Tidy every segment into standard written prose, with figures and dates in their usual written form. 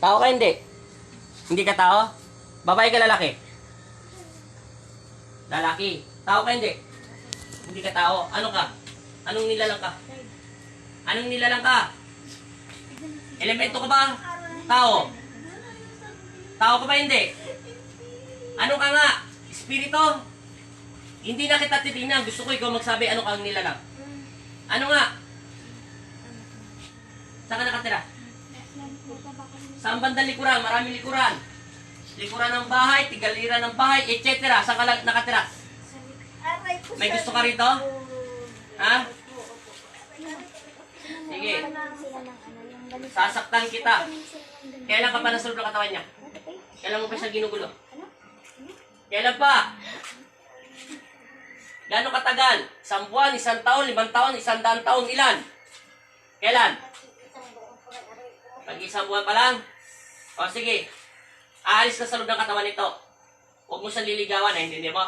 Tao ka hindi? Hindi ka tao? Babae ka lalaki? Lalaki. Tao ka hindi? Hindi ka tao. Ano ka? Anong nilalang ka? Anong nilalang ka? Elemento ka ba? Tao. Tao ka ba hindi? Ano ka nga? Espiritu? Hindi na kita titingnan. Gusto ko ikaw magsabi ano kang nilalang. Ano nga? Saan ka nakatira? Saan bandang likuran? Maraming likuran. Likuran ng bahay, tigalira ng bahay, etc. Saan ka nakatira? May gusto ka rito? Ha? Sige. Sasaktan kita. Kailan ka pa nasulog ng katawan niya? Kailan mo pa siya ginugulo? Kailan pa? Gano'ng katagal? 1 buwan, 1 taon, 5 taon, 100 taon, ilan? Kailan? Pag-1 buwan pa lang? O sige, aalis ka sa loob ng katawan nito. Huwag mo siyang liligawan, naintindihan mo?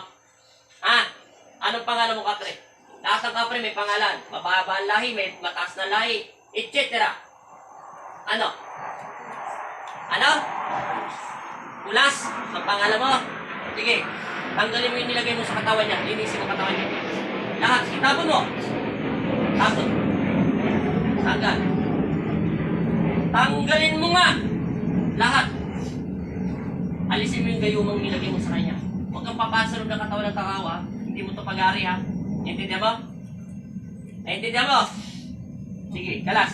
Ha? Anong pangalan mo, kapre? Lahat ng kapre may pangalan. Mababa ang lahi, may mataas na lahi, etc. Ano? Ano? Ulas? Ang pangalan mo? Sige, tanggalin mo yung nilagay mo sa katawan niya. Linisin mo katawan niya. Lahat, itapon mo. Tapon. Tanggal. Tanggalin mo nga. Lahat. Alisin mo yung gayumang nilagay mo sa kanya. Huwag kang papasarog ng katawan ng tao, ha? Hindi mo ito pag-ari, ha? Naintindihan mo? Naintindihan mo? Sige, kalas.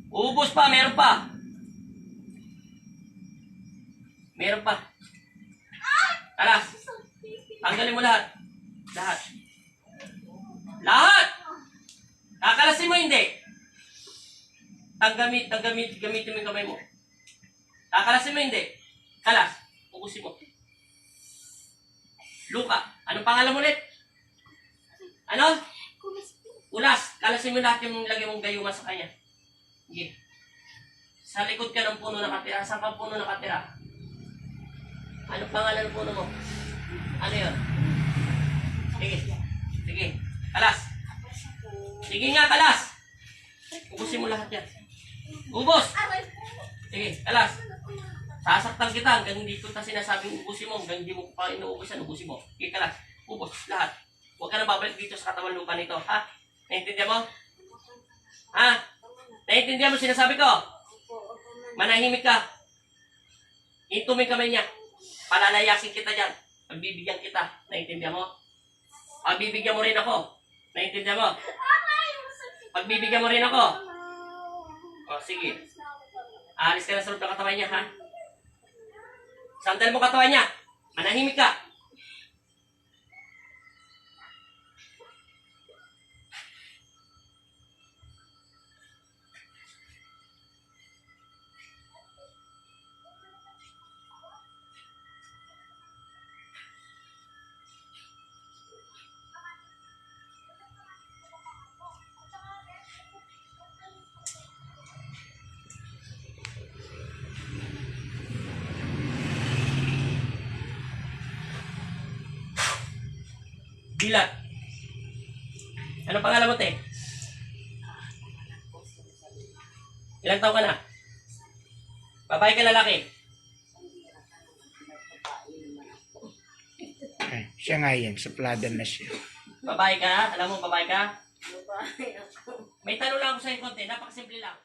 Ubus pa, meron pa. Meron pa. Kalas. Tanggalin mo lahat. Lahat. Lahat! Kakalasin mo hindi. Gamitin mo yung kamay mo. Kakalasin mo hindi. Kalas. Ubusin mo. Luka. Anong pangalan mo ulit? Ano? Ulas. Kalasin mo lahat yung lagay mong gayuma sa kanya. Sige. Sa likod ka ng puno nakatira. Saan ka puno nakatira? Anong pangalan ng puno mo? Ano yun? Sige. Sige. Kalas. Sige nga, kalas. Ubusin mo lahat yan. Ubos. Sige, kalas. Sasaktan kita hanggang hindi ko ta sinasabing ubusin mo. Hanggang hindi mo pa inuubusan, ubusin mo. Sige, kalas. Ubos. Lahat. Huwag ka na babalik dito sa katawan lupa nito. Ha? Naintindihan mo? Ha? Naintindihan mo sinasabi ko? Manahimik ka. Intumin kamay niya. Palalayasin kita dyan. Pagbibigyan kita. Naintindihan mo? Pagbibigyan mo rin ako. Naintindihan mo? Pagbibigyan mo rin ako. O, sige. Aalis ka na sa loob ng katawan niya, ha? Sandal mo katawan niya. Manahimik ka. Bilat. Anong pangalan mo, te? Ilang taon ka na? Babae ka lalaki? Ay, siya nga yan, supladan na siya. Babae ka? Alam mo, babae ka? May tanong lang ako sa'yo konti. Napakasimple lang.